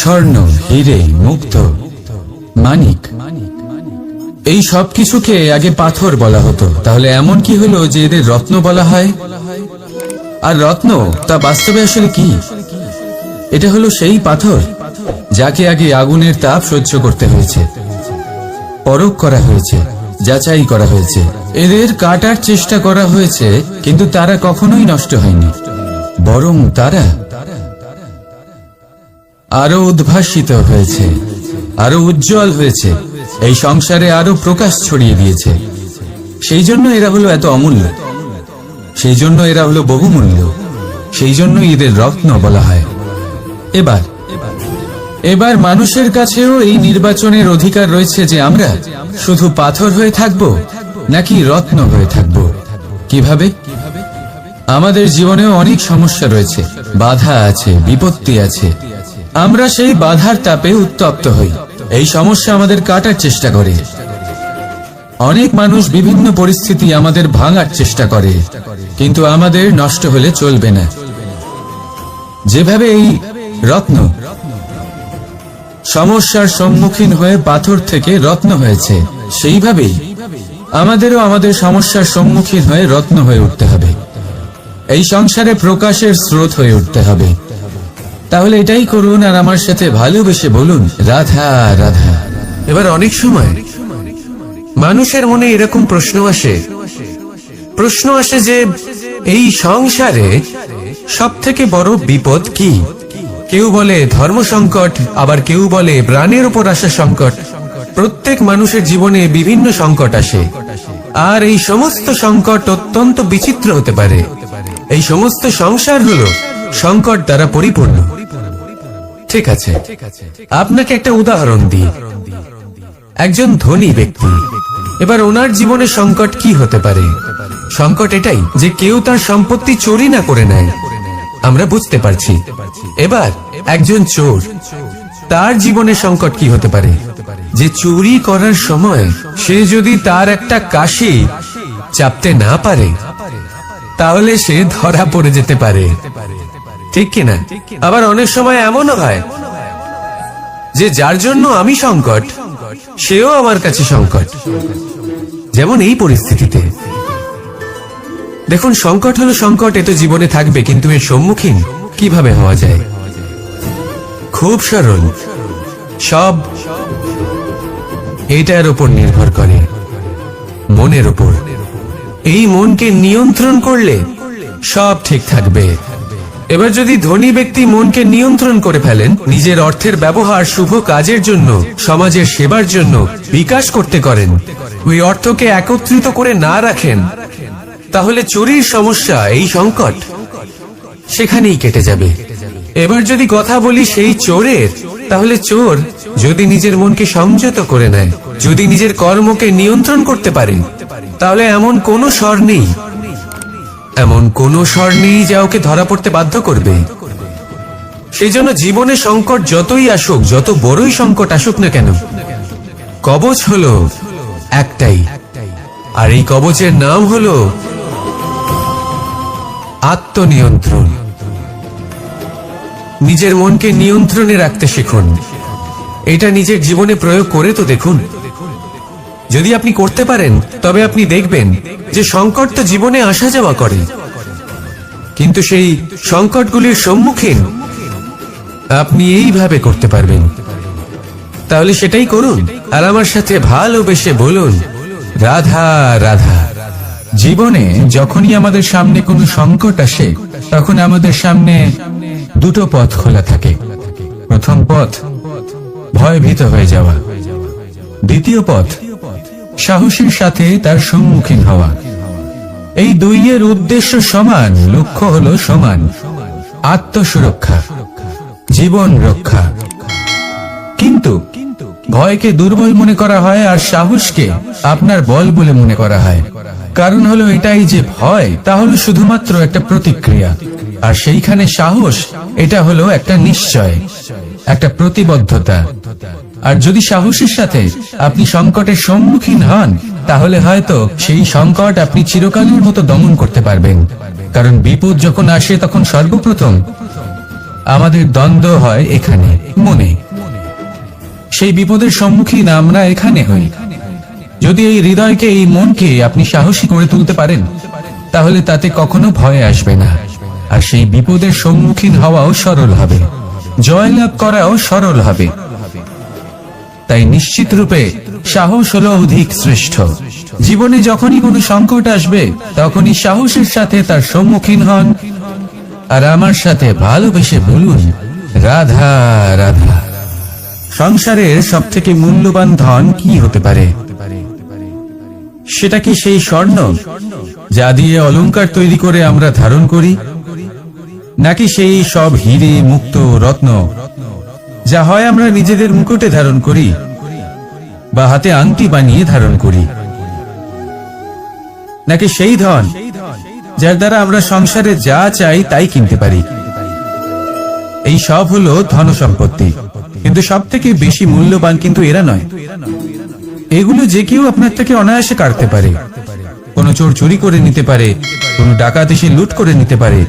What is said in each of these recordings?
স্বর্ণ, হিরে, মুক্ত, মানিক, এই সব কিছুকে আগে পাথর বলা হতো। তাহলে এমন কি হলো যে এদের রত্ন বলা হয়? আর রত্ন তা বাস্তবে আসলে কি? এটা হলো সেই পাথর যাকে আগে আগুনের তাপ সহ্য করতে হয়েছে, পরখ করা হয়েছে, যাচাই করা হয়েছে, এদের কাটার চেষ্টা করা হয়েছে, কিন্তু তারা কখনোই নষ্ট হয়নি, বরং তারা আরো উদ্ভাসিত হয়েছে, আরো উজ্জ্বল হয়েছে, এই সংসারে আরো প্রকাশ ছড়িয়ে দিয়েছে। সেই জন্য এরা হলো এত অমূল্য, সেই জন্য এরা হলো বহুমূল্য, সেই জন্য এদের রত্ন বলা হয়। এবার মানুষের কাছেও এই নির্বাচনের অধিকার রয়েছে যে আমরা শুধু পাথর হয়ে থাকব নাকি রত্ন হয়ে থাকব। কিভাবে? আমাদের জীবনেও অনেক সমস্যা রয়েছে, বাধা আছে, বিপত্তি আছে। আমরা সেই বাধার তাপে উত্তপ্ত হই, এই সমস্যা আমাদের কাটার চেষ্টা করে। অনেক মানুষ বিভিন্ন পরিস্থিতি আমাদের ভাঙার চেষ্টা করে, কিন্তু আমাদের নষ্ট হলে চলবে না। যেভাবে এই রত্ন সমস্যার সম্মুখীন হয়ে পাথর থেকে রত্ন হয়েছে, সেইভাবেই আমাদেরও আমাদের সমস্যার সম্মুখীন হয়ে রত্ন হয়ে উঠতে হবে, এই সংসারে প্রকাশের স্রোত হয়ে উঠতে হবে। তাহলে এটাই করুন আর আমার সাথে ভালোবেসে বলুন, রাধা রাধা। এবার অনেক সময় মানুষের মনে এরকম প্রশ্ন আসে যে এই সংসারে সব থেকে বড় বিপদ কি? কেউ বলে ধর্ম সংকট, আবার কেউ বলে প্রাণের উপর আসা সংকট। প্রত্যেক মানুষের জীবনে বিভিন্ন সংকট আসে, আর এই সমস্ত সংকট অত্যন্ত বিচিত্র হতে পারে। এই সমস্ত সংসার হলো সংকট দ্বারা পরিপূর্ণ। ঠিক আছে, আপনাকে একটা উদাহরণ দিই। একজন ধনী ব্যক্তি, এবার ওনার জীবনে সংকট কি হতে পারে? সংকট এটাই যে কেউ তার সম্পত্তি চুরি না করে নেয়, আমরা বুঝতে পারছি। এবার একজন চোর, তার জীবনে সংকট কি হতে পারে? যে চুরি করার সময় সে যদি তার একটা কাশি চাপতে না পারে, তাহলে সে ধরা পড়ে যেতে পারে, ঠিক কিনা? আবার অনেক সময় এমনও হয় যে যার জন্য আমি সংকট, সেও আমার কাছে সংকট। যেমন এই পরিস্থিতিতে দেখুন, সংকট হলো সংকট, এ তো জীবনে থাকবে, কিন্তু এর সম্মুখীন কিভাবে হওয়া যায়? খুব সরল, সব এটার উপর নির্ভর করে, মনের উপর। এই মনকে নিয়ন্ত্রণ করলে সব ঠিক থাকবে। এবার যদি ধনী ব্যক্তি মনকে নিয়ন্ত্রণ করে ফেলেন, নিজের অর্থের ব্যবহার শুভ কাজের জন্য, সমাজের সেবার জন্য বিকাশ করতে করেন, ওই অর্থকে একত্রিত করে না রাখেন, তাহলে চুরির সমস্যা, এই সংকট সেখানেই কেটে যাবে। এবার যদি কথা বলি সেই চোরের, তাহলে চোর যদি নিজের মনকে সংযত করে নেয়, যদি নিজের কর্মকে নিয়ন্ত্রণ করতে পারে, তাহলে এমন কোনো স্বর নেই, এমন কোনো স্বর নেই যা ওকে ধরা পড়তে বাধ্য করবে। সেই জন্য জীবনে সংকট যতই আসুক, যত বড়ই সংকট আসুক না কেন, কবচ হলো একটাই, আর এই কবচের নাম হলো আত্মনিয়ন্ত্রণ। নিজের মনকে নিয়ন্ত্রণে রাখতে শিখুন। এটা নিজের জীবনে প্রয়োগ করে তো দেখুন। যদি আপনি করতে পারেন, তবে আপনি দেখবেন যে সংকট তো জীবনে আসা যাওয়া করে, কিন্তু সেই সংকটগুলির সম্মুখীন আপনি এইভাবে করতে পারবেন। তাহলে সেটাই করুন আর আমার সাথে ভালোবেসে বলুন, রাধা রাধা। জীবনে যখনই আমাদের সামনে কোনো সংকট আসে, তখন আমাদের সামনে দুটো পথ খোলা থাকে। প্রথম পথ ভয়ভীত হয়ে যাওয়া, দ্বিতীয় পথ সাহসের সাথে তার সম্মুখীন হওয়া। এই দুইয়ের উদ্দেশ্য সমান, লক্ষ্য হলো সমান, আত্মসুরক্ষা, জীবন রক্ষা। কিন্তু ভয়কে দুর্বল মনে করা হয় আর সাহসকে আপনার বল বলে মনে করা হয়। কারণ হলো এটাই যে ভয় তা হলো শুধুমাত্র একটা প্রতিক্রিয়া, আর সেইখানে সাহস এটা হলো একটা নিশ্চয়, একটা প্রতিবদ্ধতা। আর যদি সাহসের সাথে আপনি সংকটের সম্মুখীন হন, তাহলে হয়তো সেই সংকট আপনি চিরকালের মতো দমন করতে পারবেন। কারণ বিপদ যখন আসে, তখন সর্বপ্রথম আমাদের দ্বন্দ্ব হয় এখানে, মনে। সেই বিপদের সম্মুখীন আমরা এখানে হই। যদি এই হৃদয়কে, এই মনকে আপনি সাহসী করে তুলতে পারেন, তাহলে তাতে কখনো ভয় আসবে না, আর সেই বিপদের সম্মুখীন হওয়াও সরল হবে, জয়লাভ করাও সরল হবে। তাই নিশ্চিত রূপে সাহস হলো অধিক শ্রেষ্ঠ। জীবনে যখনই কোনো সংকট আসবে, তখনই সাহসের সাথে তার সম্মুখীন হন, আর আমার সাথে ভালোবেসে বলুন, রাধা রাধা। সংসারের সব থেকে মূল্যবান ধন কি হতে পারে? সেটা কি সেই স্বর্ণ যা দিয়ে অলংকার তৈরি করে আমরা ধারণ করি, নাকি সেই সব হিরে, মুক্ত, রত্ন যা হয় আমরা নিজেদের মুকুটে ধারণ করি বা হাতে আংটি বানিয়ে ধারণ করি, নাকি সেই ধন যার দ্বারা আমরা সংসারে যা চাই তাই কিনতে পারি? এই সব হলো ধন সম্পত্তি, কিন্তু সব থেকে বেশি মূল্যবান কিন্তু এরা নয়। এগুলো যে কেউ আপনার থেকে অনায়াসে কাটতে পারে। কোনো চোর চুরি করে নিতে পারে, কোনো ডাকাত এসে লুট করে নিতে পারে।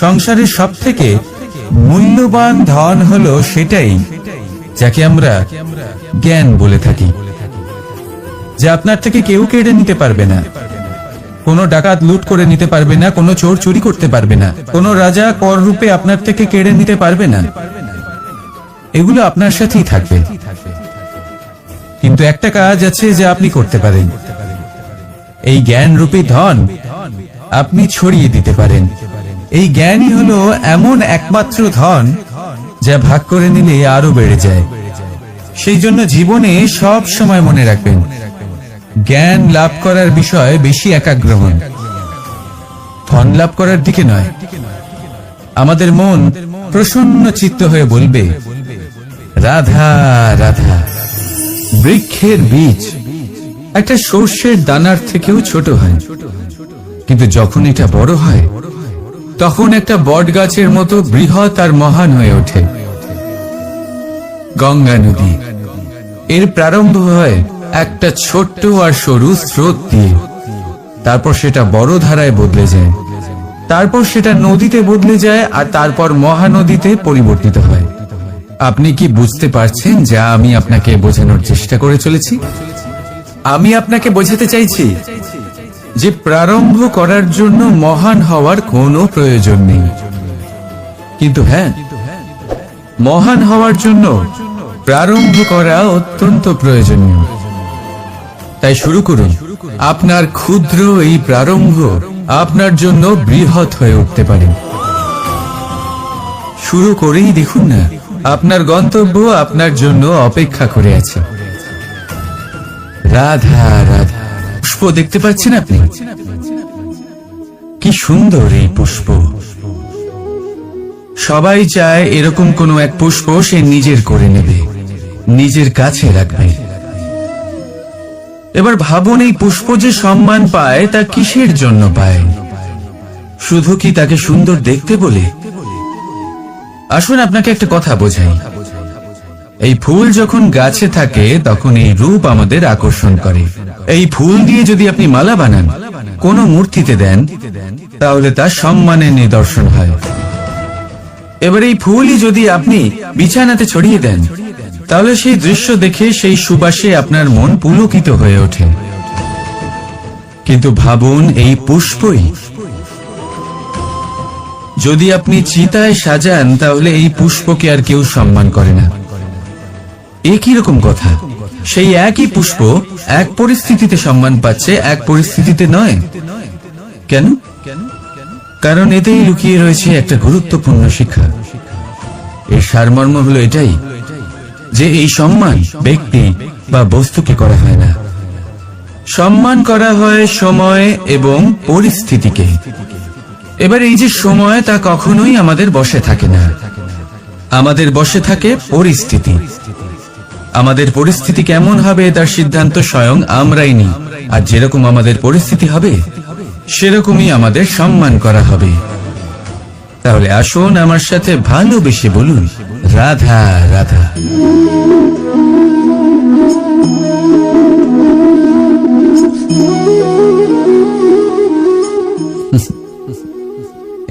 সংসারের সব থেকে মূল্যবান ধন হলো সেটাই যাকে আমরা জ্ঞান বলে থাকি, যা আপনার থেকে কেউ কেড়ে নিতে পারবে না। কোনো ডাকাত লুট করে নিতে পারবে না, কোনো চোর চুরি করতে পারবে না, কোনো রাজা কর রূপে আপনার থেকে কেড়ে নিতে পারবে না। এগুলো আপনার সাথেই থাকবে। কিন্তু একটা কাজ আছে যা আপনি করতে পারেন। এই জ্ঞান রূপী ধন আপনি ছড়িয়ে দিতে পারেন। এই জ্ঞানই হলো এমন একমাত্র ধন যা ভাগ করে নিলে আরো বেড়ে যায়। সেই জন্য জীবনে সব সময় মনে রাখবেন, জ্ঞান লাভ করার বিষয়ে বেশি একাগ্র হন, ধন লাভ করার দিকে নয়। আমাদের মন প্রসন্ন চিত্ত হয়ে বলবে, রাধা রাধা। বৃক্ষের বীজ একটা সর্ষের দানার থেকেও ছোট হয়, কিন্তু যখন এটা বড় হয় তখন একটা বট গাছের মতো বৃহৎ আর মহান হয়ে ওঠে। গঙ্গা নদী, এর প্রারম্ভ হয় একটা ছোট্ট আর সরু স্রোত দিয়ে, তারপর সেটা বড় ধারায় বদলে যায়, তারপর সেটা নদীতে বদলে যায়, আর তারপর মহানদীতে পরিবর্তিত হয়। আপনি কি বুঝতে পারছেন যা আমি আপনাকে বোঝানোর চেষ্টা করে চলেছি? আমি আপনাকে বোঝাতে চাইছি যে প্রারম্ভ করার জন্য মহান হওয়ার কোনো প্রয়োজন নেই, কিন্তু হ্যাঁ, মহান হওয়ার জন্য প্রারম্ভ করা অত্যন্ত প্রয়োজনীয়। তাই শুরু করুন। আপনার ক্ষুদ্র এই প্রারম্ভ আপনার জন্য বৃহৎ হয়ে উঠতে পারে। শুরু করেই দেখুন না, আপনার গন্তব্য আপনার জন্য অপেক্ষা করে আছে। রাধা রাধা। পুষ্প দেখতে পাচ্ছেন আপনি? কি সুন্দর এই পুষ্প। সবাই চায় এরকম কোনো এক পুষ্প সে নিজের করে নেবে, নিজের কাছে রাখবে। এবার ভাবুন, এই পুষ্প যে সম্মান পায় তা কিসের জন্য পায়? শুধু কি তাকে সুন্দর দেখতে বলে? আসুন আপনাকে একটা কথা বোঝাই। এই ফুল যখন গাছে থাকে তখন এই রূপ আমাদের আকর্ষণ করে। এই ফুল দিয়ে যদি আপনি মালা বানান, কোন মূর্তিতে দেন, তাহলে তা সম্মানের নিদর্শন হয়। এবার এই ফুলই যদি আপনি বিছানাতে ছড়িয়ে দেন, তাহলে সেই দৃশ্য দেখে সেই সুবাসে আপনার মন পুলকিত হয়ে ওঠে। কিন্তু ভাবুন, এই পুষ্পই যদি আপনি চিতায় সাজান, তাহলে এই পুষ্পকে আর কেউ সম্মান করে না। একই রকম কথা, সেই একই পুষ্প এক পরিস্থিতিতে সম্মান পাচ্ছে, এক পরিস্থিতিতে নয়। কেন? কারণ এতেই লুকিয়ে রয়েছে একটা গুরুত্বপূর্ণ শিক্ষা। এর সারমর্ম হলো এটাই যে এই সম্মান ব্যক্তি বা বস্তুকে করা হয় না, সম্মান করা হয় সময় এবং পরিস্থিতিকে। এবার এই যে সময়, তা কখনোই আমাদের বশে থাকে না, আমাদের বশে থাকে পরিস্থিতি। আমাদের পরিস্থিতি কেমন হবে তার সিদ্ধান্ত স্বয়ং আমরাই নিই, আর যেরকম আমাদের পরিস্থিতি হবে সেরকমই আমাদের সম্মান করা হবে। তাহলে আসুন আমার সাথে ভালোবেসে বলুন, রাধা রাধা।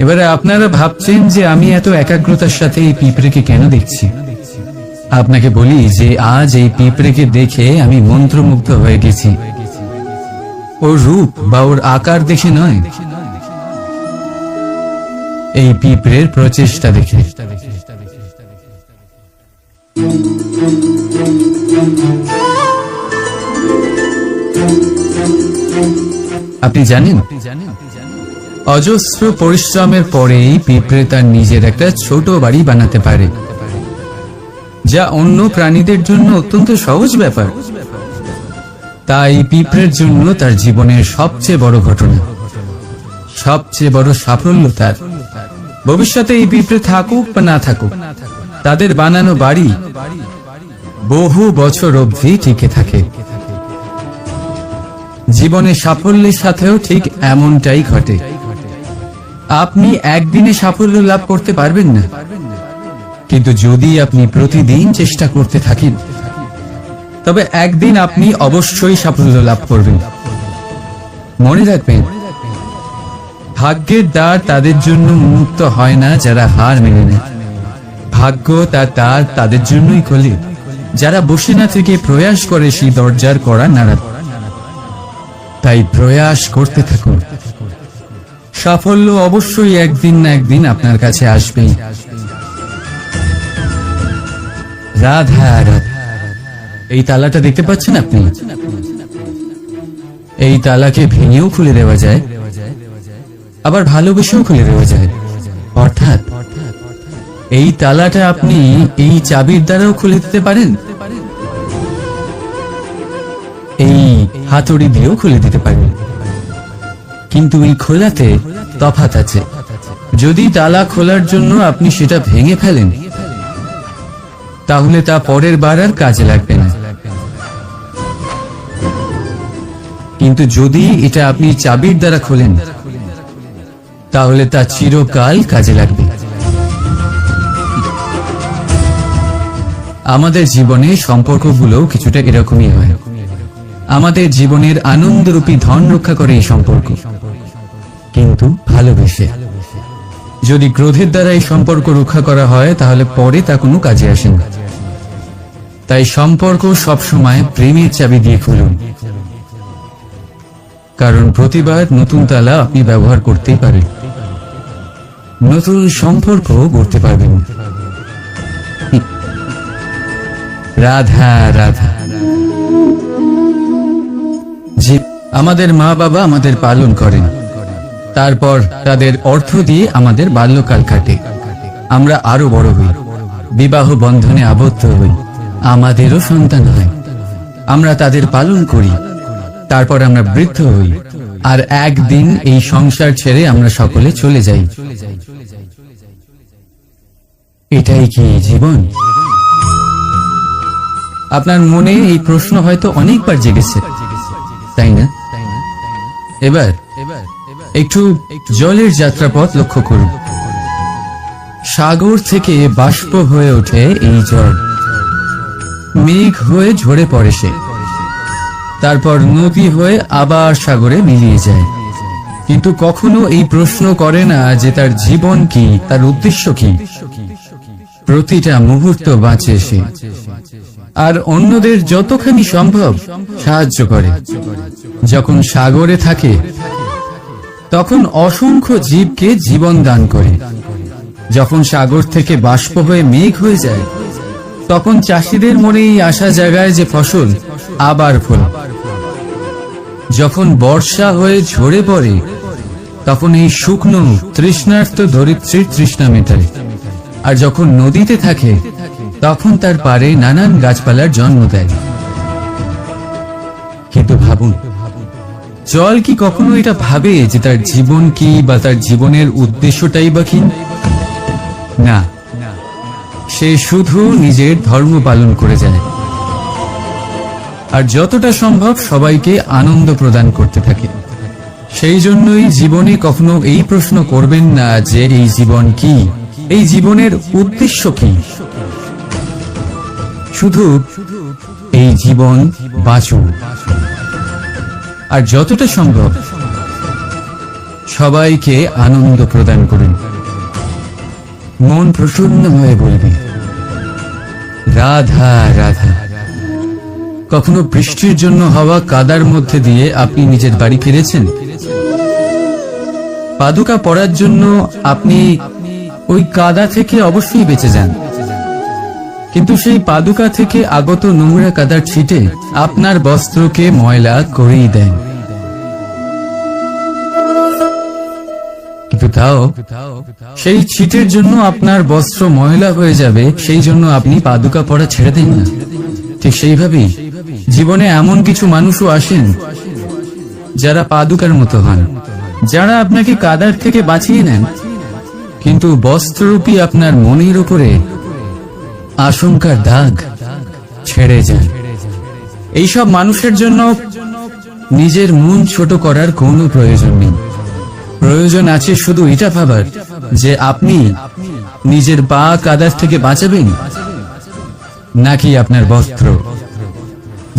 এবারে আপনারা ভাবছেন যে আমি এত একাগ্রতার সাথে এই পিঁপড়েকে কেন দেখছি। আপনাকে বলি যে আজ এই পিঁপড়েকে দেখে আমি মন্ত্রমুগ্ধ হয়ে গেছি। ওর রূপ বা ওর আকার দেখে নয়, এই পিঁপড়ের প্রচেষ্টা দেখে। আপনি জানেন, অজস্র পরিশ্রমের পরেই পিঁপড়ে তার নিজের একটা ছোট বাড়ি বানাতে পারে, যা অন্য প্রাণীদের জন্য অত্যন্ত সহজ ব্যাপার। তাই পিঁপড়ের জন্য তার জীবনের সবচেয়ে বড় ঘটনা, সবচেয়ে বড় সাফল্য তার। ভবিষ্যতে এই পিঁপড়ে থাকুক বা না থাকুক, তাদের বানানো বাড়ি বহু বছর অবধি টিকে থাকে। জীবনে সাফল্যের সাথেও ঠিক এমনটাই ঘটে। আপনি একদিনে সাফল্য লাভ করতে পারবেন না, কিন্তু যদি আপনি প্রতিদিন চেষ্টা করতে থাকেন, তবে একদিন আপনি অবশ্যই সাফল্য লাভ করবেন। মনে রাখবেন, ভাগ্যের দ্বার তাদের জন্য উন্মুক্ত হয় না যারা হার মেনে নেয়। ভাগ্য তার দ্বার তাদের জন্যই খোলে যারা বসে না থেকে প্রয়াস করে সেই দরজার কড়া নাড়াতে। তাই প্রয়াস করতে থাকুন, সাফল্য অবশ্যই একদিন না একদিন আপনার কাছে আসবেই। রাধা রাধা। এই তালাটা দেখতে পাচ্ছেন আপনি? এই তালাকে ভেঙেও খুলে দেওয়া যায়, আবার ভালোবেসেও খুলে দেওয়া যায়। অর্থাৎ এই তালাটা আপনি এই চাবির দ্বারাও খুলে দিতে পারেন, এই হাতুড়ি দিয়েও খুলে দিতে পারেন। কিন্তু এই খোলাতে তফাৎ আছে। যদি তালা খোলার জন্য আপনি সেটা ভেঙে ফেলেন, তাহলে তা পরের বার আর কাজে লাগবে না। কিন্তু যদি এটা আপনি চাবির দ্বারা খোলেন, তাহলে তা চিরকাল কাজে লাগবে। আমাদের জীবনে সম্পর্কগুলো কিছুটা এরকমই হয়। আমাদের জীবনের আনন্দরূপী ধন রক্ষা করে এই সম্পর্ক, কিন্তু ভালোবেসে। যদি ক্রোধের দ্বারা এই সম্পর্ক রক্ষা করা হয়, তাহলে পরে তা কোনো কাজে আসে না। তাই সম্পর্ক সবসময় প্রেমের চাবি দিয়ে খুলুন, কারণ প্রতিবার নতুন তালা আপনি ব্যবহার করতেই পারেন, নতুন সম্পর্ক গড়তে পারবেন। রাধা রাধা। জি, আমাদের মা বাবা আমাদের পালন করেন, তারপর তাদের অর্থ দিয়ে আমাদের বাল্যকাল কাটে। আমরা আরো বড় হই, বিবাহ বন্ধনে আবদ্ধ হই, আমাদেরও সন্তান হয়। আমরা তাদের পালন করি, তারপর আমরা বৃদ্ধ হই, আর একদিন এই সংসার ছেড়ে আমরা সকলে চলে যাই। এটাই কি জীবন? আপনার মনে এই প্রশ্ন হয়তো অনেকবার জেগেছে, তাই না? এবার একটু জলের যাত্রাপথ লক্ষ্য করুন। সাগর থেকে বাষ্প হয়ে ওঠে এই জল, মেঘ হয়ে ঝরে পড়ে সে, তারপর নদী হয়ে আবার সাগরে মিলিয়ে যায়। কিন্তু কখনো এই প্রশ্ন করে না যে তার জীবন কি, তার উদ্দেশ্য কি। প্রতিটা মুহূর্ত বাঁচে সে, আর অন্যদের যতখানি সম্ভব সাহায্য করে। যখন সাগরে থাকে, তখন অসংখ্য জীবকে জীবন দান করে। যখন সাগর থেকে বাষ্প হয়ে মেঘ হয়ে যায়, তখন চাষিদের মনে এই আশা জাগায় যে ফসল আবার ফল। যখন বর্ষা হয়ে ঝরে পড়ে, তখন এই শুকনো তৃষ্ণার্ত ধরিত্রীর তৃষ্ণা মেটায়। আর যখন নদীতে থাকে, তখন তার পারে নানান গাছপালার জন্ম দেয়। কিন্তু ভাবুন, জল কি কখনো এটা ভাবে যে তার জীবন কি বা তার জীবনের উদ্দেশ্যটাই বা কি? না, সে শুধু নিজের ধর্ম পালন করে যায়, আর যতটা সম্ভব সবাইকে আনন্দ প্রদান করতে থাকে। সেই জন্যই জীবনে কখনো এই প্রশ্ন করবেন না যে এই জীবন কি, এই জীবনের উদ্দেশ্য কি। শুধু এই জীবন বাঁচুন, আর যতটা সম্ভব সবাইকে আনন্দ প্রদান করুন। মন প্রসন্ন হয়ে বলবে রাধা রাধা। কখনো বৃষ্টির জন্য হওয়া কাদার মধ্যে দিয়ে আপনি নিজের বাড়ি ফিরেছেন? পাদুকা পরার জন্য আপনি ওই কাদা থেকে অবশ্যই বেঁচে যান, কিন্তু সেই পাদুকা থেকে আগত নোংরা কাদার ছিটে আপনার বস্ত্রকে ময়লা করেই দেন। কিন্তু তাও সেই ছিটের জন্য আপনার বস্ত্র ময়লা হয়ে যাবে, সেই জন্য আপনি পাদুকা পরা ছেড়ে দেন না। ঠিক সেইভাবেই জীবনে এমন কিছু মানুষও আসেন যারা পাদুকার মতো হন, যারা আপনাকে কাদার থেকে বাঁচিয়ে নেন, কিন্তু বস্ত্ররূপী আপনার মনের উপরে আশঙ্কার দাগ ছেড়ে যান। এইসব মানুষের জন্য নিজের মন ছোট করার কোনো প্রয়োজন নেই। প্রয়োজন আছে শুধু এটা ভাবার যে আপনি নিজের পা কাদার থেকে বাঁচাবেন নাকি আপনার বস্ত্র।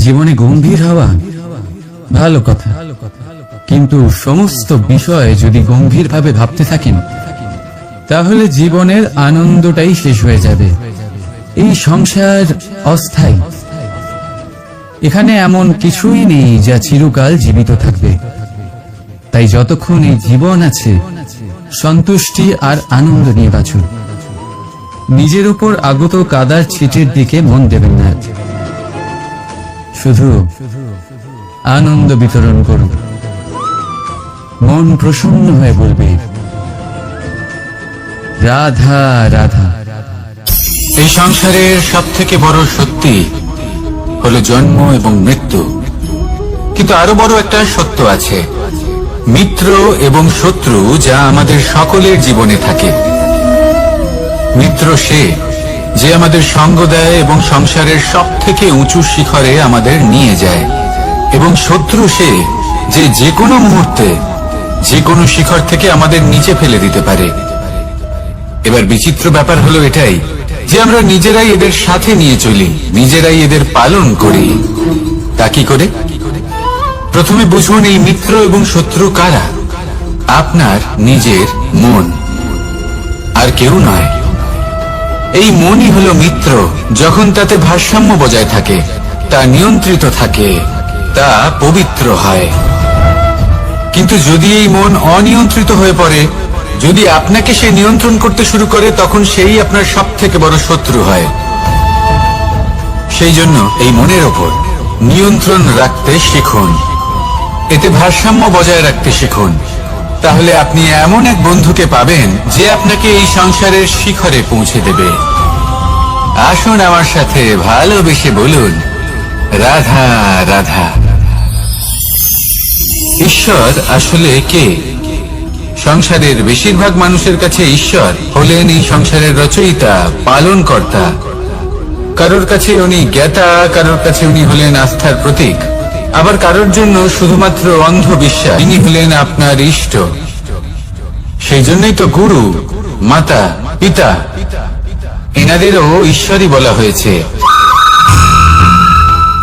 জীবনে গম্ভীর হওয়া ভালো কথা, কিন্তু সমস্ত বিষয় যদি গম্ভীরভাবে ভাবতে থাকেন তাহলে জীবনের আনন্দটাই শেষ হয়ে যাবে। এই সংসার অস্থায়ী, এখানে এমন কিছুই নেই যা চিরকাল জীবিত থাকবে। তাই যতক্ষণ এই জীবন আছে সন্তুষ্টি আর আনন্দ নিয়ে বাঁচুন। নিজের উপর আগত কাদার ছিটের দিকে মন দেবেন না, শুধু আনন্দ বিতরণ করুন। মন প্রসন্ন হয়ে বলবে রাধা রাধা। এই সংসারের সব থেকে বড় সত্যি হলো জন্ম এবং মৃত্যু, কিন্তু আরো বড় একটা সত্য আছে, মিত্র এবং শত্রু, যা আমাদের সকলের জীবনে থাকে। মিত্র সে যে আমাদের সঙ্গ দেয় এবং সংসারের সব থেকে উঁচু শিখরে আমাদের নিয়ে যায়, এবং শত্রু সে যে যে কোনো মুহূর্তে যে কোনো শিখর থেকে আমাদের নিচে ফেলে দিতে পারে। এবার বিচিত্র ব্যাপার হলো এটাই যে আমরা নিজেরাই এদের সাথে নিয়ে চলি, নিজেরাই এদের পালন করি। তা কি করে? প্রথমে বুঝুন এই মিত্র এবং শত্রু কারা। আপনার নিজের মন, আর কেউ নয়। এই মনই হলো মিত্র যখন তাতে ভারসাম্য বজায় থাকে, তা নিয়ন্ত্রিত থাকে, তা পবিত্র হয়। কিন্তু যদি এই মন অনিয়ন্ত্রিত হয়ে পড়ে, যদি আপনাকে সে নিয়ন্ত্রণ করতে শুরু করে, তখন সেই আপনার সব থেকে বড় শত্রু হয়। সেই জন্য এই মনের ওপর নিয়ন্ত্রণ রাখতে শিখুন, এতে ভারসাম্য বজায় রাখতে শিখুন। তাহলে আপনি এমন এক বন্ধুকে পাবেন যে আপনাকে এই সংসারের শিখরে পৌঁছে দেবে। আসুন আমার সাথে ভালোবেসে বলুন রাধা রাধা। ঈশ্বর আসলে কে? সংসারের বেশিরভাগ মানুষের কাছে ঈশ্বর হলেন এই সংসারের রচয়িতা, পালনকর্তা। কারোর কাছে উনি জ্ঞাতা, কারোর কাছে উনি হলেন আস্থার প্রতীক, আবার কারোর জন্য শুধুমাত্র অন্ধবিশ্বাস। ইনি হলেন আপনার ইষ্ট। সেই জন্যই তো গুরু, মাতা, পিতা এনাদেরও ঈশ্বরই বলা হয়েছে।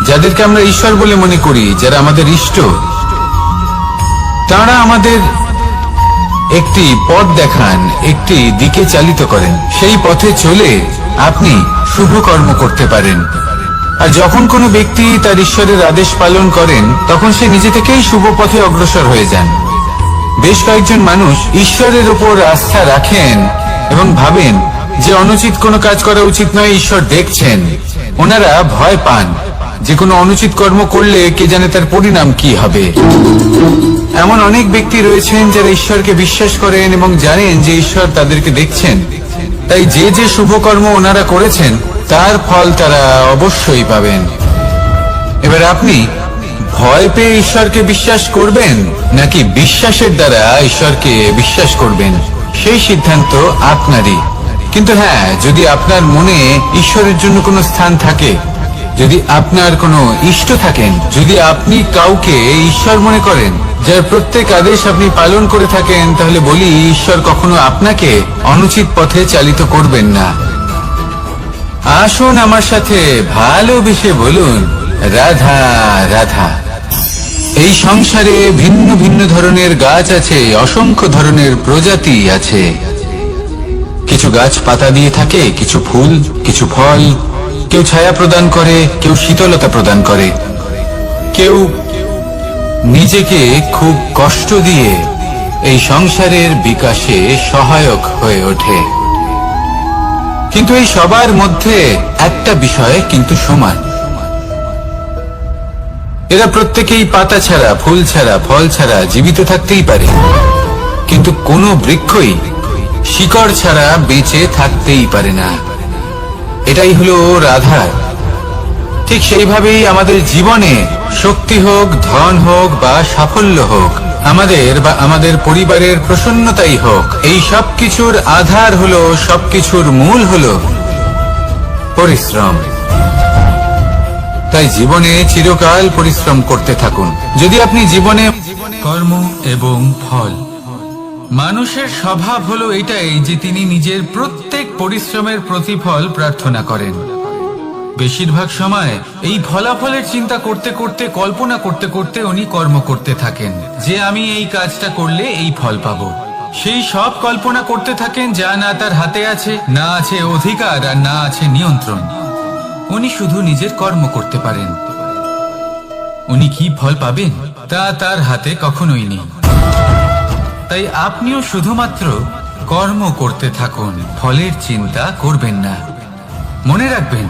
যাদেরকে আমরা ঈশ্বর বলে মনে করি, যারা আমাদের ইষ্ট, তারা আমাদের একটি পথ দেখান, একটি দিকে চালিত করেন। সেই পথে চলে আপনি শুভ কর্ম করতে পারেন। আর যখন কোনো ব্যক্তি তার ঈশ্বরের আদেশ পালন করেন, তখন সে নিজে থেকেই শুভ পথে অগ্রসর হয়ে যান। বেশ কয়েকজন মানুষ ঈশ্বরের উপর আস্থা রাখেন এবং ভাবেন যে অনুচিত কোনো কাজ করা উচিত নয়, ঈশ্বর দেখছেন। ওনারা ভয় পান যে কোনো অনুচিত কর্ম করলে কে জানে তার পরিণাম কি হবে। এমন অনেক ব্যক্তি রয়েছেন যারা ঈশ্বরকে বিশ্বাস করেন এবং জানেন যে ঈশ্বর তাদেরকে দেখছেন। তাই যে যে শুভ কর্ম ওনারা করেছেন তার ফল তারা অবশ্যই পাবেন। এবার আপনি ভয় পেয়ে ঈশ্বরকে বিশ্বাস করবেন নাকি বিশ্বাসের দ্বারা ঈশ্বরকে বিশ্বাস করবেন, সেই সিদ্ধান্ত আপনারই। কিন্তু হ্যাঁ, যদি আপনার মনে ঈশ্বরের জন্য কোনো স্থান থাকে, যদি আপনার কোনো ইষ্ট থাকেন, যদি আপনি কাউকে ঈশ্বর মনে করেন, যার প্রত্যেক আদেশ আপনি পালন করে থাকেন, তাহলে বলি ঈশ্বর কখনো আপনাকে অনুচিত পথে চালিত করবেন না। আসুন আমার সাথে ভালোবেসে বলুন রাধা রাধা। এই সংসারে ভিন্ন ভিন্ন ধরনের গাছ আছে, অসংখ্য ধরনের প্রজাতি আছে। কিছু গাছ পাতা দিয়ে থাকে, কিছু ফুল, কিছু ফল, কেউ ছায়া প্রদান করে, কেউ শীতলতা প্রদান করে, কেউ নিজেকে খুব কষ্ট দিয়ে এই সংসারের বিকাশে সহায়ক হয়ে ওঠে। কিন্তু এই সবার মধ্যে একটা বিষয় কিন্তু সমান, এরা প্রত্যেকেই পাতা ছাড়া, ফুল ছাড়া, ফল ছাড়া জীবিত থাকতেই পারে, কিন্তু কোনো বৃক্ষই শিকড় ছাড়া বেঁচে থাকতেই পারে না। এটাই হলো রাধা। ঠিক সেইভাবেই আমাদের জীবনে শক্তি হোক, ধন হোক বা সাফল্য হোক, আমাদের বা আমাদের পরিবারের প্রসন্নতাই হোক, এই সব কিছুর আধার হলো, সবকিছুর মূল হলো পরিশ্রম। তাই জীবনে চিরকাল পরিশ্রম করতে থাকুন। যদি আপনি জীবনে কর্ম এবং ফল, মানুষের স্বভাব হলো এটাই যে তিনি নিজের প্রত্যেক পরিশ্রমের প্রতিফল প্রার্থনা করেন। বেশিরভাগ সময় এই ফলাফলের চিন্তা করতে করতে, কল্পনা করতে করতে উনি কর্ম করতে থাকেন, যে আমি এই কাজটা করলে এই ফল পাবো। সেই সব কল্পনা করতে থাকেন যা না তার হাতে আছে, না আছে অধিকার, আর না আছে নিয়ন্ত্রণ। উনি শুধু নিজের কর্ম করতে পারেন। উনি কি ফল পাবেন তা তার হাতে কখনোই নেই। তাই আপনিও শুধুমাত্র কর্ম করতে থাকুন, ফলের চিন্তা করবেন না। মনে রাখবেন,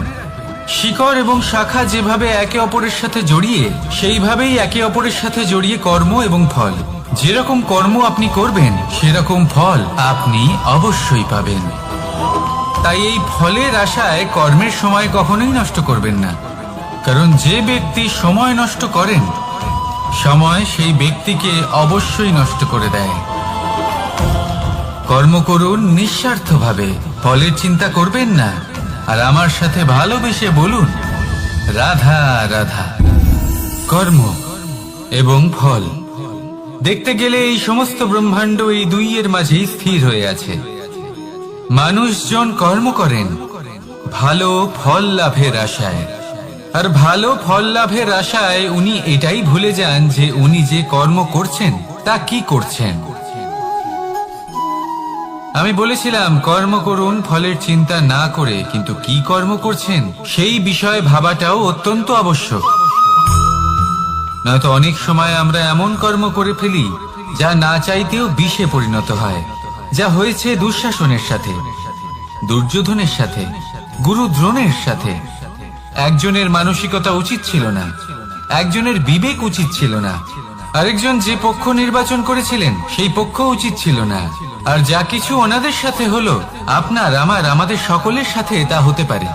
শিকড় এবং শাখা যেভাবে একে অপরের সাথে জড়িয়ে, সেইভাবেই একে অপরের সাথে জড়িয়ে কর্ম এবং ফল। যেরকম কর্ম আপনি করবেন, সেরকম ফল আপনি অবশ্যই পাবেন। তাই এই ফলের আশায় কর্মের সময় কখনোই নষ্ট করবেন না, কারণ যে ব্যক্তি সময় নষ্ট করেন, সময় সেই ব্যক্তিকে অবশ্যই নষ্ট করে দেয়। কর্ম করুন নিঃস্বার্থভাবে, ফলের চিন্তা করবেন না, আর আমার সাথে ভালোবেসে বলুন রাধা রাধা। কর্ম এবং ফল, দেখতে গেলে এই সমস্ত ব্রহ্মাণ্ড এই দুইয়ের মাঝেই স্থির হয়ে আছে। মানুষজন কর্ম করেন ভালো ফল লাভের আশায়, আর ভালো ফল লাভের আশায় উনি এটাই ভুলে যান যে উনি যে কর্ম করছেন তা কি করছেন। আমি বলেছিলাম কর্ম করুন ফলের চিন্তা না করে, কিন্তু কি কর্ম করছেন সেই বিষয়ে ভাবাটাও অত্যন্ত আবশ্যক। নয়তো অনেক সময় আমরা এমন কর্ম করে ফেলি যা না চাইতেও বিষে পরিণত হয়, যা হয়েছে দুঃশাসনের সাথে, দুর্যোধনের সাথে, গুরু দ্রোণের সাথে। একজনের মানসিকতা উচিত ছিল না, একজনের বিবেক উচিত ছিল না, আরেকজন যে পক্ষ নির্বাচন করেছিলেন সেই পক্ষ উচিত ছিল না। আর যা কিছু ওনাদের সাথে হলো, আপনার, আমার, আমাদের সকলের সাথে তা হতে পারে।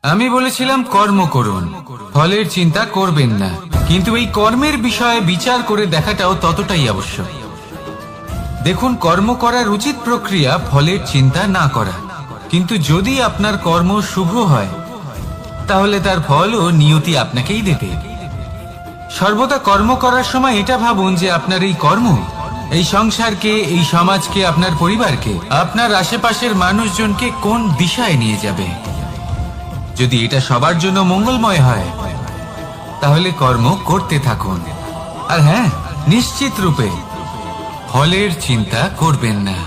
আমি বলেছিলাম কর্ম করুন, ফলের চিন্তা করবেন না, কিন্তু এই কর্মের বিষয়ে বিচার করে দেখাটাও ততটাই আবশ্যক। দেখুন, কর্ম করার উচিত প্রক্রিয়া ফলের চিন্তা না করা, কিন্তু যদি আপনার কর্ম শুভ হয় তাহলে তার ফলও নিয়তি আপনাকেই দেবে। সর্বদা কর্ম করার সময় এটা ভাবুন যে আপনার এই কর্ম এই সংসারকে, এই সমাজকে, আপনার পরিবারকে, আপনার আশেপাশের মানুষজনকে কোন দিশায় নিয়ে যাবে। যদি এটা সবার জন্য মঙ্গলময় হয় তাহলে কর্ম করতে থাকুন। আর হ্যাঁ, নিশ্চিত রূপে ফলের চিন্তা করবেন না।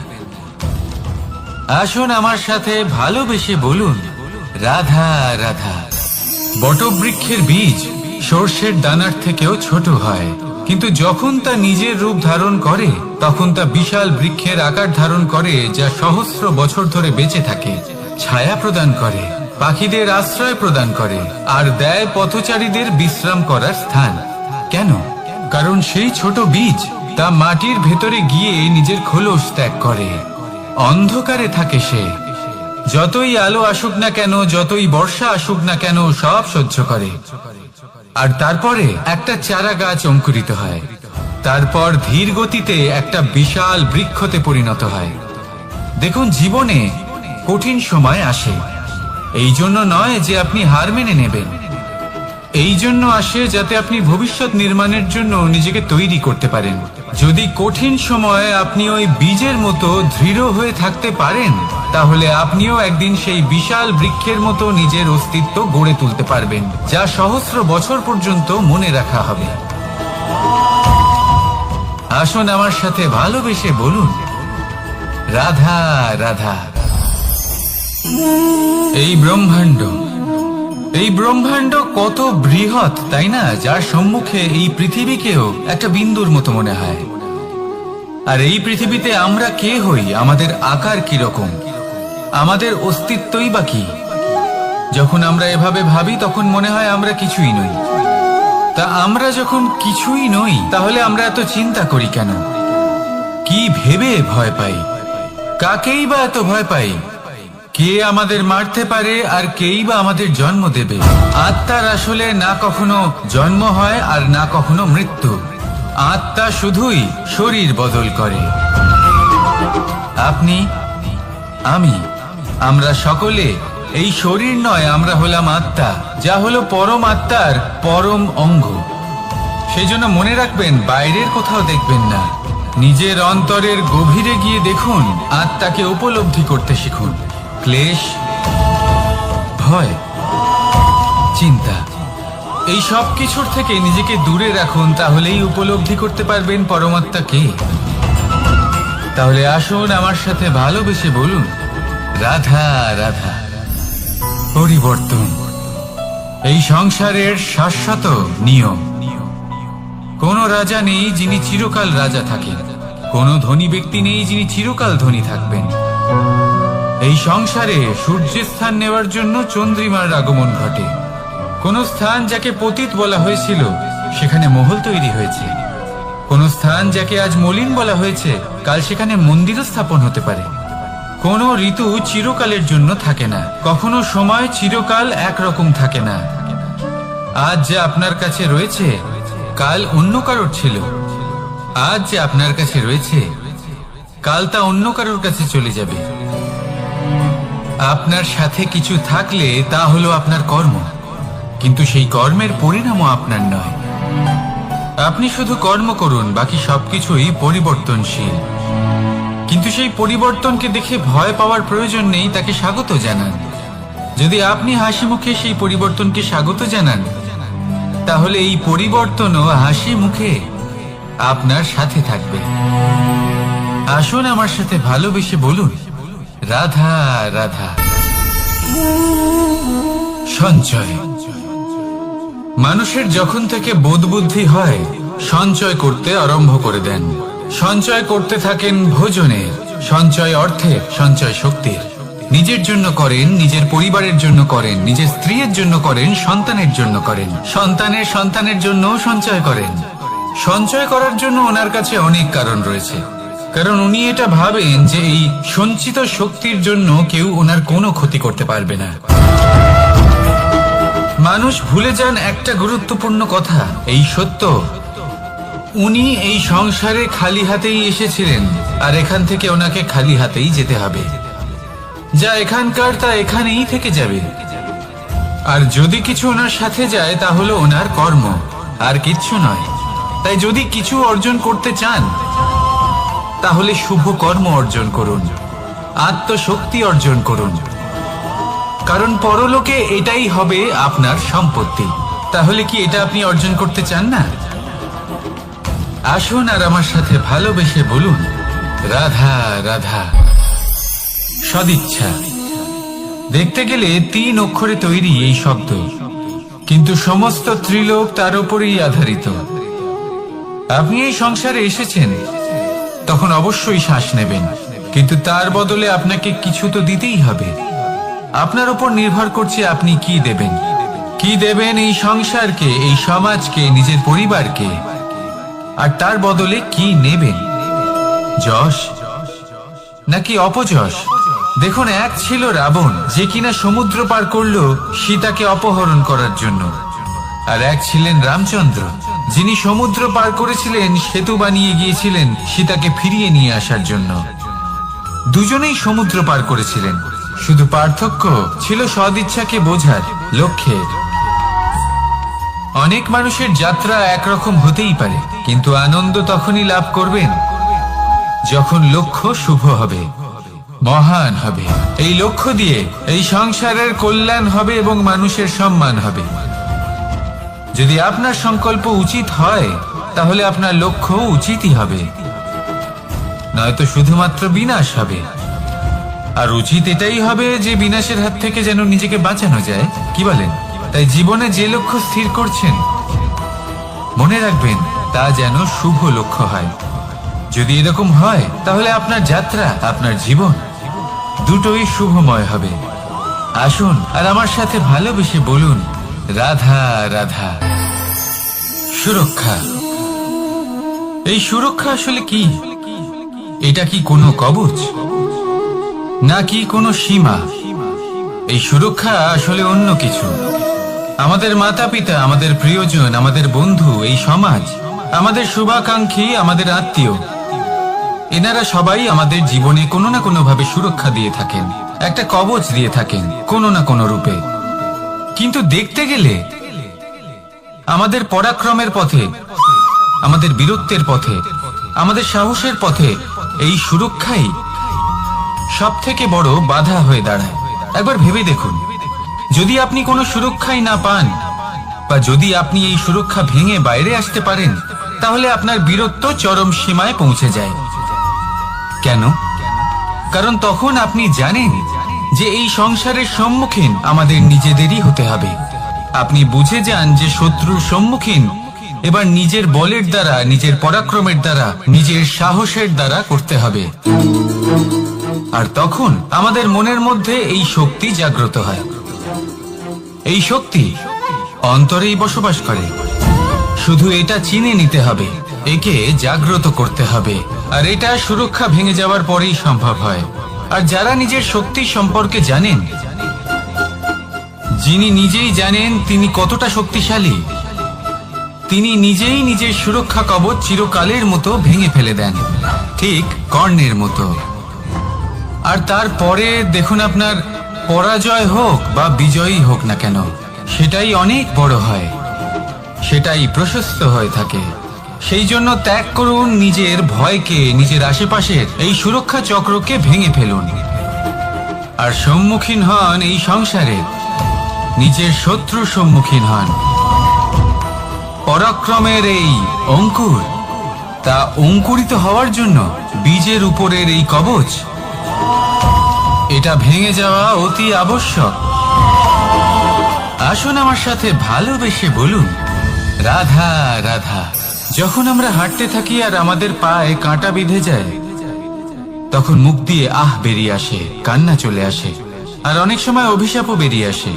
আসুন আমার সাথে ভালোবেসে বলুন রাধা রাধা। বটবৃক্ষের বীজ সর্ষের দানার থেকেও ছোট হয়, কিন্তু যখন তা নিজের রূপ ধারণ করে তখন তা বিশাল বৃক্ষের আকার ধারণ করে, যা সহস্র বছর ধরে বেঁচে থাকে, ছায়া প্রদান করে, পাখিদের আশ্রয় প্রদান করে, আর দেয় পথচারীদের বিশ্রাম করার স্থান। কেন? কারণ সেই ছোট বীজ তা মাটির ভেতরে গিয়ে নিজের খোলস ত্যাগ করে। অন্ধকারে থাকে সে, যতই আলো আসুক না কেন, যতই বর্ষা আসুক না কেন, সব সহ্য করে। আর তারপরে একটা চারা গাছ অঙ্কুরিত হয়, তারপর ধীর গতিতে একটা বিশাল বৃক্ষতে পরিণত হয়। দেখুন, জীবনে কঠিন সময় আসে, এই জন্য নয় যে আপনি হার মেনে নেবেন, এই জন্য আসে যাতে আপনি ভবিষ্যৎ নির্মাণের জন্য নিজেকে তৈরি করতে পারেন। যদি কঠিন সময়ে আপনি ওই বীজের মতো দৃঢ় হয়ে থাকতে পারেন, তাহলে আপনিও একদিন সেই বিশাল বৃক্ষের মতো নিজের অস্তিত্ব গড়ে তুলতে পারবেন, যা সহস্র বছর পর্যন্ত মনে রাখা হবে। আসুন আমার সাথে ভালোবেসে বলুন, রাধা রাধা। এই ব্রহ্মাণ্ড কত বৃহৎ, তাই না? যার সম্মুখে এই পৃথিবীকেও একটা বিন্দুর মতো মনে হয়। আর এই পৃথিবীতে আমরা কে হই, আমাদের আকার কি রকম, আমাদের অস্তিত্বই বা কি? যখন আমরা এভাবে ভাবি তখন মনে হয় আমরা কিছুই নই। তা আমরা যখন কিছুই নই, তাহলে আমরা এত চিন্তা করি কেন? কি ভেবে ভয় পাই? কাকেই বা এত ভয় পাই? কে আমাদের মারতে পারে আর কেই বা আমাদের জন্ম দেবে? আত্মার আসলে না কখনো জন্ম হয় আর না কখনো মৃত্যু। আত্মা শুধুই শরীর বদল করে। আপনি, আমি, আমরা সকলে এই শরীর নয়, আমরা হলাম আত্মা, যা হলো পরম আত্মার পরম অঙ্গ। সেই জন্য মনে রাখবেন, বাইরের কোথাও দেখবেন না, নিজের অন্তরের গভীরে গিয়ে দেখুন, আত্মাকে উপলব্ধি করতে শিখুন। ক্লেশ, ভয়, চিন্তা, এই সব কিছুর থেকে নিজেকে দূরে রাখুন, তাহলেই উপলব্ধি করতে পারবেন পরমাত্মাকে। তাহলে আসুন আমার সাথে ভালোবেসে বলুন, রাধা রাধা। পরিবর্তন এই সংসারের শাশ্বত নিয়ম। কোন রাজা নেই যিনি চিরকাল রাজা থাকেন, কোন ধনী ব্যক্তি নেই যিনি চিরকাল ধনী থাকবেন। এই সংসারে সূর্যের স্থান নেওয়ার জন্য চন্দ্রিমার আগমন ঘটে। কোন স্থান যাকে পতিত বলা হয়েছিল, সেখানে মহল তৈরি হয়েছে। কোন স্থান যাকে আজ মলিন বলা হয়েছে, কাল সেখানে মন্দিরও স্থাপন হতে পারে। কোন ঋতু চিরকালের জন্য থাকে না, কখনো সময় চিরকাল একরকম থাকে না। আজ যে আপনার কাছে রয়েছে, কাল অন্য কারোর ছিল। আজ যে আপনার কাছে রয়েছে, কাল তা অন্য কারোর কাছে চলে যাবে। আপনার সাথে কিছু থাকলে তা হলো আপনার কর্ম, কিন্তু সেই কর্মের পরিণামও আপনার নয়। আপনি শুধু কর্ম করুন, বাকি সবকিছুই পরিবর্তনশীল। কিন্তু সেই পরিবর্তনকে দেখে ভয় পাওয়ার প্রয়োজন নেই, তাকে স্বাগত জানান। যদি আপনি হাসি মুখে সেই পরিবর্তনকে স্বাগত জানান, তাহলে এই পরিবর্তনও হাসি মুখে আপনার সাথে থাকবে। আসুন আমার সাথে ভালোবেসে বলুন, রাধা রাধা। সঞ্চয়। মানুষের যখন থেকে বোধ বুদ্ধি হয়, সঞ্চয় করতে আরম্ভ করে দেন। সঞ্চয় করতে থাকেন ভোজনের, সঞ্চয় অর্থের, সঞ্চয় শক্তির। নিজের জন্য করেন, নিজের পরিবারের জন্য করেন, নিজের স্ত্রীর জন্য করেন, সন্তানের জন্য করেন, সন্তানের জন্য সঞ্চয় করেন। সঞ্চয় করার জন্য ওনার কাছে অনেক কারণ রয়েছে, কারণ উনি এটা ভাবেন যে এই সঞ্চিত শক্তির জন্য কেউ ওনার কোনো ক্ষতি করতে পারবে না। মানুষ ভুলে যান একটা গুরুত্বপূর্ণ কথা, এই সত্য, উনি এই সংসারে খালি হাতেই এসেছিলেন, আর এখান থেকে ওনাকে খালি হাতেই যেতে হবে। যা এখানকার তা এখানেই থেকে যাবে। আর যদি কিছু ওনার সাথে যায়, তা হলো ওনার কর্ম, আর কিচ্ছু নয়। তাই যদি কিছু অর্জন করতে চান, তাহলে শুভ কর্ম অর্জন করুন, আত্মশক্তি অর্জন করুন, কারণ পরলোকে এটাই হবে আপনার সম্পত্তি। তাহলে কি এটা আপনি অর্জন করতে চান না? আসুন আর আমার সাথে ভালোবেসে বলুন, রাধা রাধা। সদিচ্ছা। দেখতে গেলে 3 অক্ষরে তৈরি এই শব্দ, কিন্তু সমস্ত ত্রিলোক তার উপরেই আধারিত। আপনি এই সংসারে এসেছেন, তখন অবশ্যই শ্বাস নেবেন, কিন্তু তার বদলে আপনাকে কিছু তো দিতেই হবে। আপনার উপর নির্ভর করছে আপনি কি দেবেন। কি দেবেন এই সংসারকে, এই সমাজকে, নিজের পরিবারকে, আর তার বদলে কি নেবেন? যশ নাকি অপযশ? দেখুন, এক ছিল রাবণ, যে কিনা সমুদ্র পার করলো সীতাকে অপহরণ করার জন্য, আর এক ছিলেন রামচন্দ্র, যিনি সমুদ্র পার করেছিলেন, সেতু বানিয়ে গিয়েছিলেন সীতাকে ফিরিয়ে নিয়ে আসার জন্য। দুজনেই সমুদ্র পার করেছিলেন, শুধু পার্থক্য ছিল সদিচ্ছাকে বোঝার, লক্ষ্যের। অনেক মানুষের যাত্রা একরকম হতেই পারে, কিন্তু আনন্দ তখনই লাভ করবেন যখন লক্ষ্য শুভ হবে, মহান হবে। এই লক্ষ্য দিয়ে এই সংসারের কল্যাণ হবে এবং মানুষের সম্মান হবে। যদি আপনার সংকল্প উচিত হয় তাহলে আপনার লক্ষ্য উচিতই হবে, নয়তো শুধুমাত্র বিনাশ হবে। আর উচিত এটাই হবে যে বিনাশের হাত থেকে যেন নিজেকে বাঁচানো যায়, কি বলেন? তাই জীবনে যে লক্ষ্য স্থির করছেন মনে রাখবেন তা যেন শুভ লক্ষ্য হয়। যদি এরকম হয় তাহলে আপনার যাত্রা, আপনার জীবন দুটোই শুভময় হবে। আসুন আর আমার সাথে ভালোবেসে বলুন, রাধা রাধা। সুরক্ষা। এই সুরক্ষা আসলে কি? এটা কি কোনো কবচ নাকি কোনো সীমা? এই সুরক্ষা আসলে অন্য কিছু। আমাদের মাতা পিতা, আমাদের প্রিয়জন, আমাদের বন্ধু, এই সমাজ, আমাদের শুভাকাঙ্ক্ষী, আমাদের আত্মীয়, এনারা সবাই আমাদের জীবনে কোনো না কোনো ভাবে সুরক্ষা দিয়ে থাকেন, একটা কবচ দিয়ে থাকেন কোনো না কোনো রূপে। কিন্তু দেখতে গেলে আমাদের পরাক্রমের পথে, আমাদের বীরত্বের পথে, আমাদের সাহসের পথে এই সুরক্ষাই সব থেকে বড় বাধা হয়ে দাঁড়ায়। একবার ভেবে দেখুন, যদি আপনি কোনো সুরক্ষাই না পান, বা যদি আপনি এই সুরক্ষা ভেঙে বাইরে আসতে পারেন, তাহলে আপনার বীরত্ব চরম সীমায় পৌঁছে যায়। কেন? কারণ তখন আপনি জানেন যে এই সংসারের সম্মুখীন আমাদের নিজেদেরই হতে হবে। আপনি বুঝে যান যে শত্রুর সম্মুখীন এবার নিজের বলের দ্বারা, নিজের পরাক্রমের দ্বারা, নিজের সাহসের দ্বারা করতে হবে। আর তখন আমাদের মনের মধ্যে এই শক্তি জাগ্রত হয়। এই শক্তি অন্তরেই বসবাস করে। শুধু এটা চিনে নিতে হবে, একে জাগ্রত করতে হবে। আর এটা সুরক্ষা ভেঙে যাওয়ার পরেই সম্ভব হয়। আর যারা নিজের শক্তি সম্পর্কে জানেন, যিনি নিজেই জানেন তিনি কতটা শক্তিশালী, তিনি নিজেই নিজের সুরক্ষা কবচ চিরকালের মতো ভেঙে ফেলে দেন, ঠিক কর্ণের মতো। আর তারপরে দেখুন, আপনার পরাজয় হোক বা বিজয়ী হোক না কেন, সেটাই অনেক বড় হয়, সেটাই প্রশস্ত হয়ে থাকে। সেই জন্য ত্যাগ করুন নিজের ভয়কে, নিজের আশেপাশের এই সুরক্ষা চক্রকে ভেঙে ফেলুন। আর সম্মুখীন হন এই সংসারে, নিজের শত্রু সম্মুখীন হন। পরাক্রমের এই অঙ্কুর, তা অঙ্কুরিত হওয়ার জন্য বীজের উপরের এই কবচ, এটা ভেঙে যাওয়া অতি আবশ্যক। আসুন আমার সাথে ভালোবেসে বলুন, রাধা রাধা। যখন আমরা হাঁটতে থাকি আর আমাদের পায়ে কাঁটা বিঁধে যায়, তখন মুখ দিয়ে আহ বেরিয়ে আসে, কান্না চলে আসে, আর অনেক সময় অভিশাপও বেরিয়ে আসে।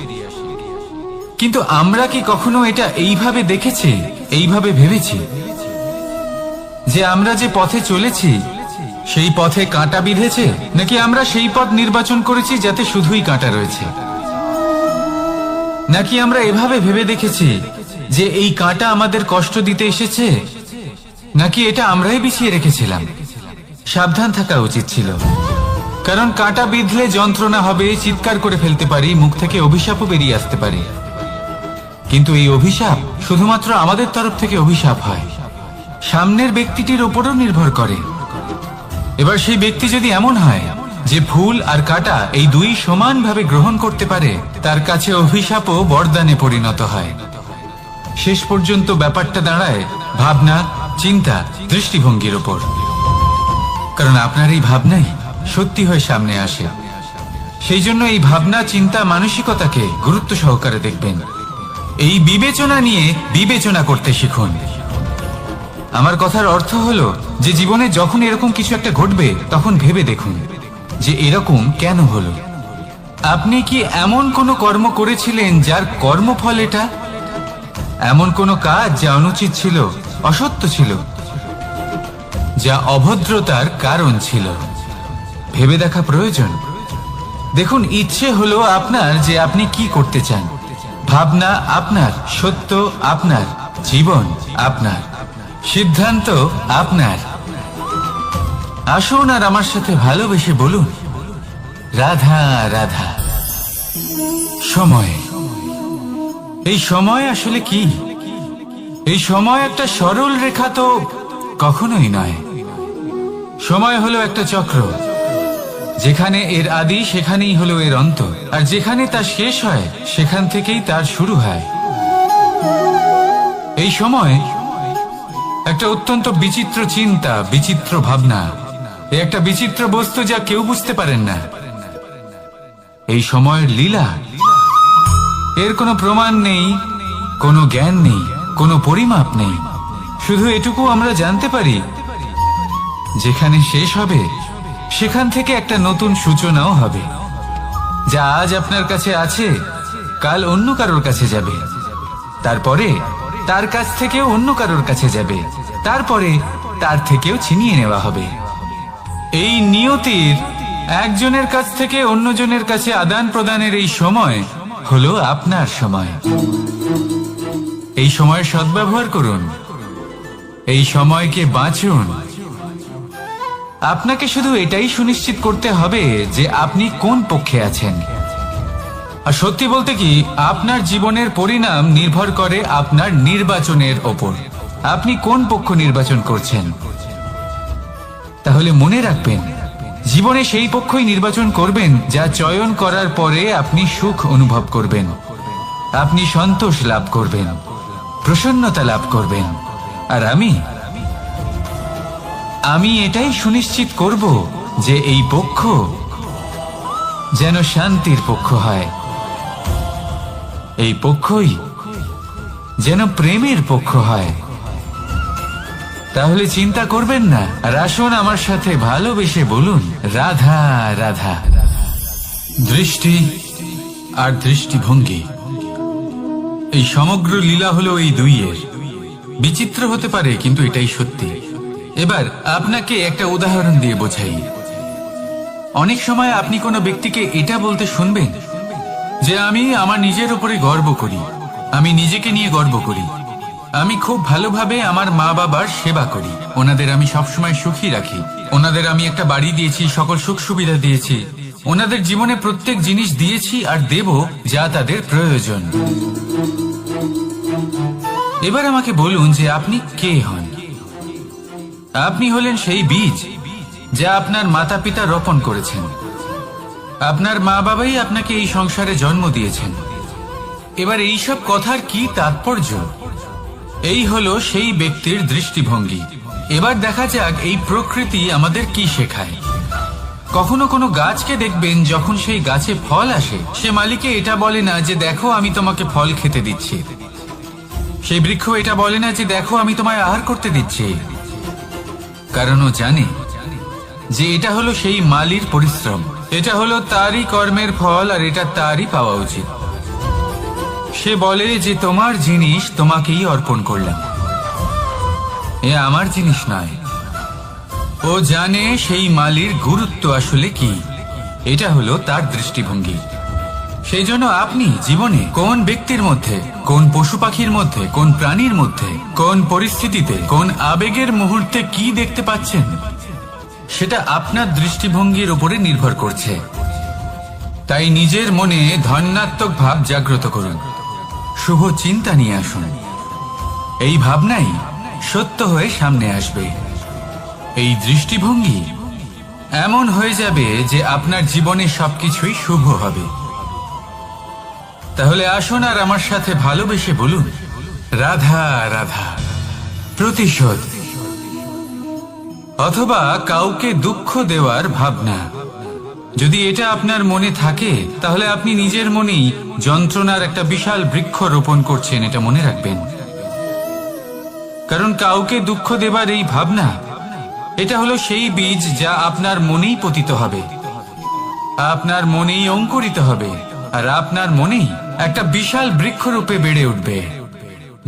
কিন্তু আমরা কি কখনো এটা এইভাবে দেখেছি, এইভাবে ভেবেছি যে আমরা যে পথে চলেছি সেই পথে কাঁটা বিঁধেছে, নাকি আমরা সেই পথ নির্বাচন করেছি যাতে শুধুই কাঁটা রয়েছে? নাকি আমরা এভাবে ভেবে দেখেছি যে এই কাঁটা আমাদের কষ্ট দিতে এসেছে, নাকি এটা আমরাই বিছিয়ে রেখেছিলাম? সাবধান থাকা উচিত ছিল, কারণ কাঁটা বিঁধলে যন্ত্রণা হবে, চিৎকার করে ফেলতে পারি, মুখ থেকে অভিশাপও বেরিয়ে আসতে পারে। কিন্তু এই অভিশাপ শুধুমাত্র আমাদের তরফ থেকে অভিশাপ হয়, সামনের ব্যক্তিটির উপরও নির্ভর করে। এবার সেই ব্যক্তি যদি এমন হয় যে ফুল আর কাঁটা এই দুই সমানভাবে গ্রহণ করতে পারে, তার কাছে অভিশাপও বরদানে পরিণত হয়। শেষ পর্যন্ত ব্যাপারটা দাঁড়ায় ভাবনা, চিন্তা, দৃষ্টিভঙ্গির উপর। কারণ আপনার এই ভাবনাই সত্যি হয়ে সামনে আসে। সেই জন্য এই ভাবনা, চিন্তা, মানসিকতাকে গুরুত্ব সহকারে দেখবেন। এই বিবেচনা নিয়ে বিবেচনা করতে শিখুন। আমার কথার অর্থ হলো যে জীবনে যখন এরকম কিছু একটা ঘটবে, তখন ভেবে দেখুন যে এরকম কেন হলো। আপনি কি এমন কোনো কর্ম করেছিলেন যার কর্মফল এটা? এমন কোনো কাজ যা অনুচিত ছিল, অসত্য ছিল, যা অভদ্রতার কারণ ছিল? ভেবে দেখা প্রয়োজন। দেখুন, ইচ্ছে হলো আপনার যে আপনি কি করতে চান, ভাবনা আপনার, সত্য আপনার, জীবন আপনার, সিদ্ধান্ত আপনার। আসুন আর আমার সাথে ভালোবেসে বলুন, রাধা রাধা। সময়, এই সময় আসলে কি? এই সময় একটা সরল রেখা তো কখনোই নয়। সময় হলো একটা চক্র, যেখানে এর আদি সেখানেই হলো এর অন্ত, আর যেখানে তা শেষ হয় সেখান থেকেই তার শুরু হয়। এই সময় একটা অত্যন্ত বিচিত্র চিন্তা, বিচিত্র ভাবনা, একটা বিচিত্র বস্তু যা কেউ বুঝতে পারেন না। এই সময়ের লীলা, এর কোনো প্রমাণ নেই, কোনো জ্ঞান নেই, কোনো পরিমাপ নেই। শুধু এটুকু আমরা জানতে পারি, যেখানে শেষ হবে সেখান থেকে একটা নতুন সূচনাও হবে। যা আজ আপনার কাছে আছে কাল অন্য কারোর কাছে যাবে, তারপরে তার কাছ থেকেও অন্য কারোর কাছে যাবে, তারপরে তার থেকেও ছিনিয়ে নেওয়া হবে। এই নিয়তির একজনের কাছ থেকে অন্যজনের কাছে আদান প্রদানের এই সময় হলো আপনার সময়। এই সময়ের সদ্ব্যবহার করুন, এই সময়কে বাঁচুন। আপনাকে শুধু এটাই সুনিশ্চিত করতে হবে যে আপনি কোন পক্ষে আছেন। আর সত্যি বলতে কি, আপনার জীবনের পরিণাম নির্ভর করে আপনার নির্বাচনের ওপর। আপনি কোন পক্ষ নির্বাচন করছেন। তাহলে মনে রাখবেন, জীবনে সেই পক্ষই নির্বাচন করবেন যা চয়ন করার পরে আপনি সুখ অনুভব করবেন, আপনি সন্তোষ লাভ করবেন, প্রসন্নতা লাভ করবেন। আর আমি এটাই সুনিশ্চিত করব যে এই পক্ষ যেন শান্তির পক্ষ হয়, এই পক্ষই যেন প্রেমের পক্ষ হয়। তাহলে চিন্তা করবেন না, আর আসুন আমার সাথে ভালোবেসে বলুন, রাধা রাধা। দৃষ্টি আর দৃষ্টিভঙ্গি, এই সমগ্র লীলা হলো এই দুইয়ের। বিচিত্র হতে পারে, কিন্তু এটাই সত্যি। এবার আপনাকে একটা উদাহরণ দিয়ে বোঝাই। অনেক সময় আপনি কোনো ব্যক্তিকে এটা বলতে শুনবেন যে আমি আমার নিজের উপরে গর্ব করি, আমি নিজেকে নিয়ে গর্ব করি, আমি খুব ভালোভাবে আমার মা বাবার সেবা করি, ওনাদের আমি সবসময় সুখী রাখি, ওনাদের আমি একটা বাড়ি দিয়েছি, সকল সুখ সুবিধা দিয়েছি, ওনাদের জীবনে প্রত্যেক জিনিস দিয়েছি আর দেব যা তাদের প্রয়োজন। এবার আমাকে বলুন যে আপনি কে হন। আপনি হলেন সেই বীজ যা আপনার মাতা পিতা রোপণ করেছেন। আপনার মা বাবাই আপনাকে এই সংসারে জন্ম দিয়েছেন। এবার এইসব কথার কি তাৎপর্য? এই হলো সেই ব্যক্তির দৃষ্টিভঙ্গি। এবার দেখা যাক এই প্রকৃতি আমাদের কি শেখায়। কখনো কোনো গাছকে দেখবেন, যখন সেই গাছে ফল আসে, সে মালিকে এটা বলে না যে দেখো আমি তোমাকে ফল খেতে দিচ্ছি। সেই বৃক্ষ এটা বলে না যে দেখো আমি তোমায় আহার করতে দিচ্ছি, কারণ ও জানে যে এটা হলো সেই মালির পরিশ্রম, এটা হলো তারই কর্মের ফল, আর এটা তারই পাওয়া উচিত। সে বলে যে তোমার জিনিস তোমাকেই অর্পণ করলাম, এ আমার জিনিস নয়। ও জানে সেই মালির গুরুত্ব আসলে কি। এটা হলো তার দৃষ্টিভঙ্গি। সেই জন্য আপনি জীবনে কোন ব্যক্তির মধ্যে, কোন পশু পাখির মধ্যে, কোন প্রাণীর মধ্যে, কোন পরিস্থিতিতে, কোন আবেগের মুহূর্তে কি দেখতে পাচ্ছেন, সেটা আপনার দৃষ্টিভঙ্গির উপরে নির্ভর করছে। তাই নিজের মনে ধনাত্মক ভাব জাগ্রত করুন, শুভ চিন্তা নিয়ে আসুন। এই ভাবনাই সত্য হয়ে সামনে আসবে। এই দৃষ্টিভঙ্গি এমন হয়ে যাবে যে আপনার জীবনে সবকিছুই শুভ হবে। তাহলে আসুন আর আমার সাথে ভালোবেসে বলুন, রাধা রাধা। প্রতিশোধ অথবা কাউকে দুঃখ দেওয়ার ভাবনা, যদি এটা আপনার মনে থাকে, তাহলে আপনি নিজের মনেই যন্ত্রণার একটা বিশাল বৃক্ষ রোপণ করছেন, এটা মনে রাখবেন। কারণ কাউকে দুঃখ দেবার এই ভাবনা, এটা হলো সেই বীজ যা আপনার মনেই পতিত হবে, আপনার মনেই অঙ্কুরিত হবে, আর আপনার মনেই একটা বিশাল বৃক্ষরূপে বেড়ে উঠবে।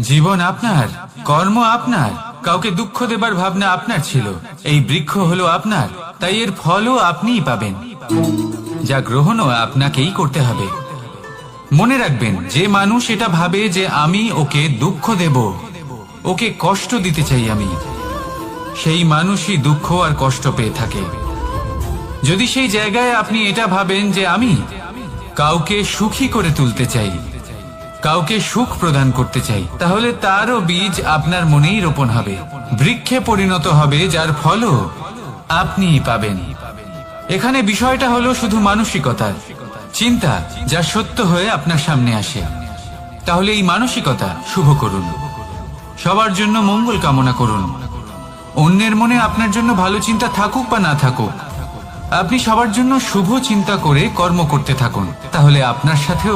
জীবন আপনার, কর্ম আপনার, কাউকে দুঃখ দেবার ভাবনা আপনার ছিল, এই বৃক্ষ হলো আপনার, তাই এর ফলও আপনিই পাবেন, যা গ্রহণও আপনাকেই করতে হবে। মনে রাখবেন, যে মানুষ এটা ভাবে যে আমি ওকে দুঃখ দেব, ওকে কষ্ট দিতে চাই আমি, সেই মানুষই দুঃখ আর কষ্ট পেয়ে থাকে। যদি সেই জায়গায় আপনি এটা ভাবেন যে আমি কাউকে সুখী করে তুলতে চাই, কাউকে সুখ প্রদান করতে চাই, তাহলে তারও বীজ আপনার মনেই রোপণ হবে, বৃক্ষে পরিণত হবে, যার ফলও আপনিই পাবেন। এখানে বিষয়টা হলো শুধু মানসিকতার চিন্তা, যা সত্য হয়ে আপনার সামনে আসে। তাহলে এই মানসিকতা শুভ করুন, সবার জন্য মঙ্গল কামনা করুন। অন্যের মনে আপনার জন্য ভালো চিন্তা থাকুক বা না থাকুক, আপনি সবার জন্য শুভ চিন্তা করে কর্ম করতে থাকুন, তাহলে আপনার সাথেও